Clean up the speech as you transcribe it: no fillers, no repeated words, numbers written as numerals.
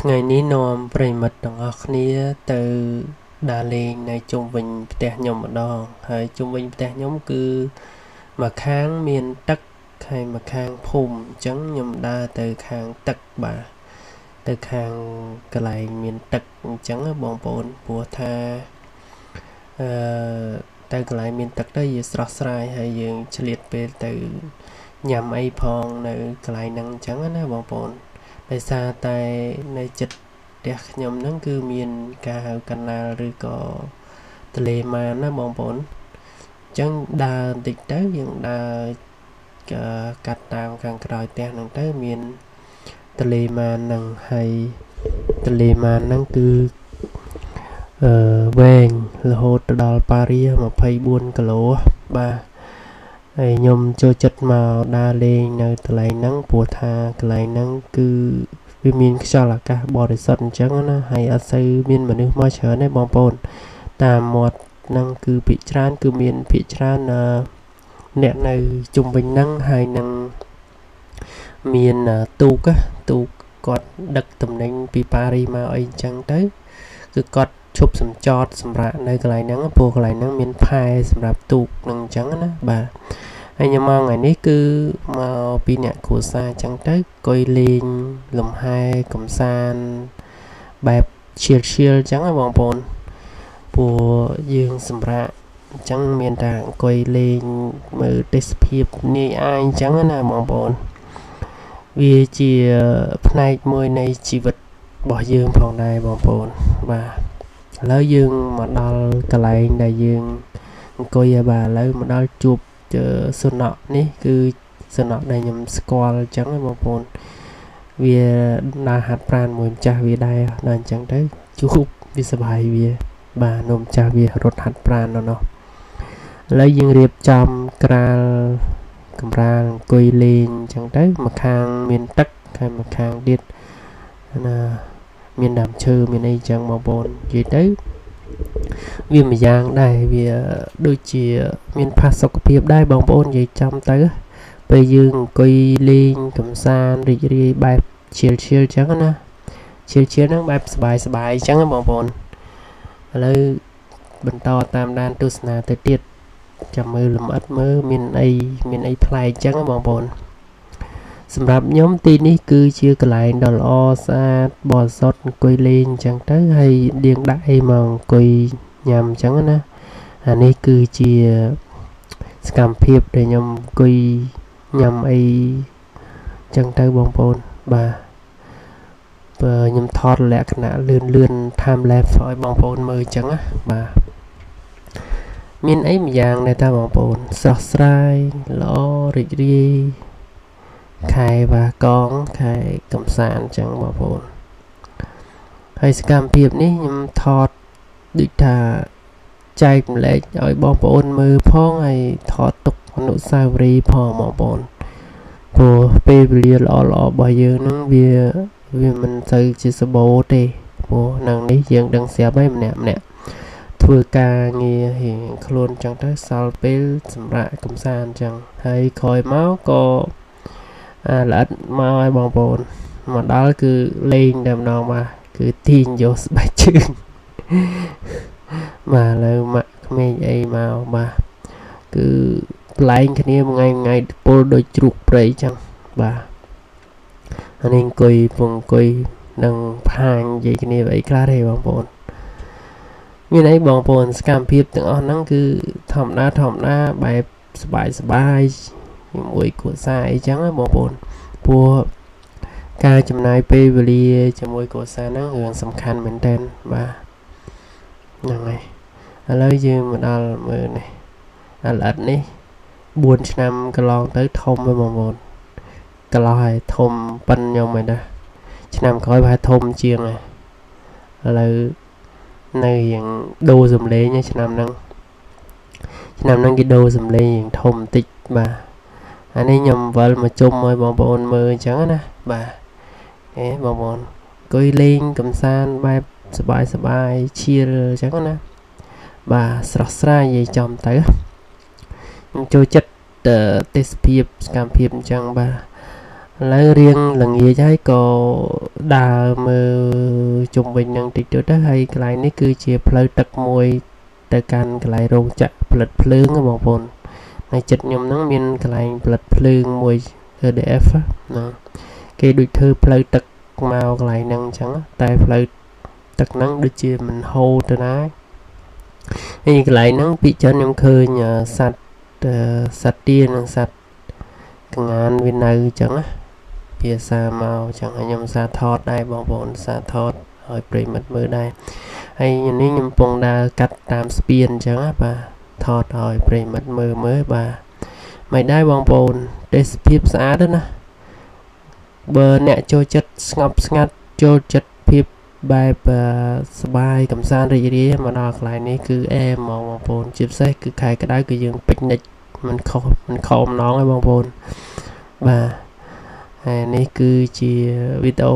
ថ្ងៃនេះនាំប្រិមិត្តទាំងអស់គ្នាទៅដើរលេងនៅជុំវិញផ្ទះខ្ញុំម្ដងហើយជុំវិញផ្ទះខ្ញុំគឺម្ខាងមានទឹកហើយម្ខាងភូមិអញ្ចឹងខ្ញុំដើរទៅខាងទឹកបាទទៅខាងកន្លែងមានទឹកអញ្ចឹងបងប្អូនព្រោះថាទៅកន្លែងមានទឹកទៅវាស្រស់ស្រាយហើយយើងឆ្លៀតពេលទៅញ៉ាំអីផងនៅកន្លែងហ្នឹងអញ្ចឹងណាបងប្អូនដោយសារតែនៅចិត្តផ្ទះខ្ញុំហ្នឹងគឺមានការហៅកាណាលឬក៏ទន្លេម៉ានណាបងប្អូនអញ្ចឹងដើរបន្តិចទៅយើងដើរកាត់តាមខាងក្រោយផ្ទះហ្នឹងទៅមានទន្លេម៉ានហ្នឹងហើយទន្លេម៉ានហ្នឹងគឺវែងរហូតទៅដល់ប៉ារីស24គីឡូបាទហើយខ្ញុំចូលចិត្តមកដើរលេងនៅកន្លែងហ្នឹងព្រោះថាកន្លែងហ្នឹងគឺវាមានខ្យល់អាកាសបរិសុទ្ធអញ្ចឹងណាហើយអត់សូវមានមនុស្សមកច្រើនទេបងប្អូនតាមមាត់ហ្នឹងគឺភាគច្រើនគឺមានភាគច្រើនអ្នកនៅជុំវិញហ្នឹងហើយនឹងមានទូកគាត់ដឹកទំនិញពីប៉ារីសមកអីអញ្ចឹងទៅគឺគាត់ឈប់សំចតសម្រាប់នៅកន្លែងហ្នឹងព្រោះកន្លែងហ្នឹងមានផែសម្រាប់ទូកហ្នឹងអញ្ចឹងណាបាទហើយខ្ញុំមកថ្ងៃនេះគឺមកពីអ្នកគ្រួសារអញ្ចឹងទៅអង្គុយលេងលំហែកំសាន្តបែបឈៀលអញ្ចឹងណាបងប្អូនព្រោះយើងសម្រាប់អញ្ចឹងមានតែអង្គុយលេងមើលទេសភាពនាយអាយអញ្ចឹងណាបងប្អូនវាជាផ្នែកមួយនៃជីវិតរបស់យើងផងដែរបងប្អូនបាទឥឡូវយើងមកដល់កន្លែងដែលយើងអង្គុយហើយបាទឥឡូវមកដល់ជួបសុនក់នេះគឺសុនក់ដែលខ្ញុំស្គាល់អញ្ចឹងបងប្អូនវាដើរហាត់ប្រាណមួយម្ចាស់វាដែរដល់អញ្ចឹងទៅជួបវាសប្បាយវាបាទនំម្ចាស់វារត់ហាត់ប្រាណនោះឥឡូវយើងរៀបចំក្រាលកម្រាលអង្គុយលេងអញ្ចឹងទៅម្ខាងមានទឹកហើយម្ខាងទៀតណាមានដើមឈើមានអីអញ្ចឹងបងប្អូននិយាយទៅវាមួយយ៉ាងដែរវាដូចជាមានផាសុខភាពដែរបងប្អូននិយាយចំទៅពេលយើងអង្គុយលេងកំសាន្តរីករាយបែបឈៀលអញ្ចឹងណាឈៀលហ្នឹងបែបសบายអញ្ចឹងបងប្អូនឥឡូវបន្តតាមដានទស្សនាទៅទៀតចាំមើលលម្អិតមើលមានអីប្លែកអញ្ចឹងបងប្អូនសម្រាប់ខ្ញុំទីនេះគឺជាកន្លែងដ៏ល្អស្អាតបរិសុទ្ធអង្គុយលេងអញ្ចឹងទៅហើយលាងដាក់អីមកអង្គុយញ៉ាំអញ្ចឹងណាអានេះគឺជាសកម្មភាពដែលខ្ញុំអង្គុយញ៉ាំអីអញ្ចឹងទៅបងប្អូនបាទខ្ញុំថតលក្ខណៈលឿន time lapse ឲ្យបងប្អូនមើលអញ្ចឹងណាបាទមានអីមួយយ៉ាងដែរតាបងប្អូនស្រស់ស្រាយល្អរីករាយខែបាកងខែកំសាន្តអញ្ចឹងបងប្អូនហើយសកម្មភាពនេះខ្ញុំថតដូចថាចែកម្លែកឲ្យបងប្អូនមើលផងហើយថតទុកអនុស្សាវរីយ៍ផងបងប្អូនព្រោះពេលវេលាល្អរបស់យើងហ្នឹងវាមិនសូវជាសម្បូរទេព្រោះនៅនេះយើងដឹងស្រាប់ហើយម្នាក់ធ្វើការងាររៀងខ្លួនអញ្ចឹងទៅសល់ពេលសម្រាប់កំសាន្តអញ្ចឹងហើយក្រោយមកក៏ល្អិតមកឲ្យបងប្អូនមកដល់គឺលេងតែម្ដងបាទគឺទាញយកស្បែកជើងបាទឥឡូវម៉ាក់ក្មេងអីមកបាទគឺប្លែងគ្នាមួយថ្ងៃពលដូចជ្រូកព្រៃអញ្ចឹងបាទអានេះអង្គុយនឹងផាញនិយាយគ្នាអីខ្លះទេបងប្អូនមានអីបងប្អូនសកម្មភាពទាំងអស់ហ្នឹងគឺធម្មតាបែបសบายជាមួយគ្រួសារអីចឹងណាបងប្អូនព្រោះការចំណាយពេលវេលាជាមួយគ្រួសារហ្នឹងរឿងសំខាន់មែនទែនបាទហ្នឹងហើយឥឡូវយើងមកដល់មើលនេះល្អិតនេះ4ឆ្នាំកន្លងទៅធំហើយបងប្អូនកន្លោះហើយធំប៉ិនខ្ញុំហើយណាឆ្នាំក្រោយប្រហែលធំជាងហើយឥឡូវនៅយ៉ាងដូរសំឡេងឆ្នាំហ្នឹងគេដូរសំឡេងយ៉ាងធំបន្តិចបាទអានេះខ្ញុំវិលមកជុំឲ្យបងប្អូនមើលអញ្ចឹងណាបាទបងប្អូនអង្គុយលេងកំសាន្តបែបសบายឈៀលអញ្ចឹងណាបាទស្រស់ស្រាយនិយាយចំទៅខ្ញុំចូលចិត្តទេសភាពសកម្មភាពអញ្ចឹងបាទ lấy riêng là nghĩa trái có đà mơ chung bình năng tích được đó hay cái này cứ chia plei tật môi tại can cái này rong chặt plei plương ở bằng phồn này chật nhom nắng miên cái này plei plương môi EDF á cái đôi thư plei tật màu cái này năng trắng tại plei tật nắng được chia mình hô từ đó thì cái này nắng bị cho nhom khơi nhà sạch sạch tiên sạch ngàn viên này chẳng á bia xa màu chẳng hay nhom xa thọt đây bằng phồn xa thọt rồi pre mất mưa đây hay nhưนี้ខ្ញុំពងដើរកាត់តាមស្ពានអញ្ចឹងបាទថតឲ្យប្រិមិត្តមើលបាទមិនដែរបងប្អូនទេសភាពស្អាតណាបើអ្នកចូលចិត្តស្ងប់ស្ងាត់ចូលចិត្តភាពបែបសบายកំសាន្តរីករាយមកដល់កន្លែងនេះគឺអែមហ្មងបងប្អូនជាពិសេសគឺខែក្តៅគឺយើងពិកនិចមិនខុសអំណងឯងបងប្អូនបាទហើយនេះគឺជាវីដេអូ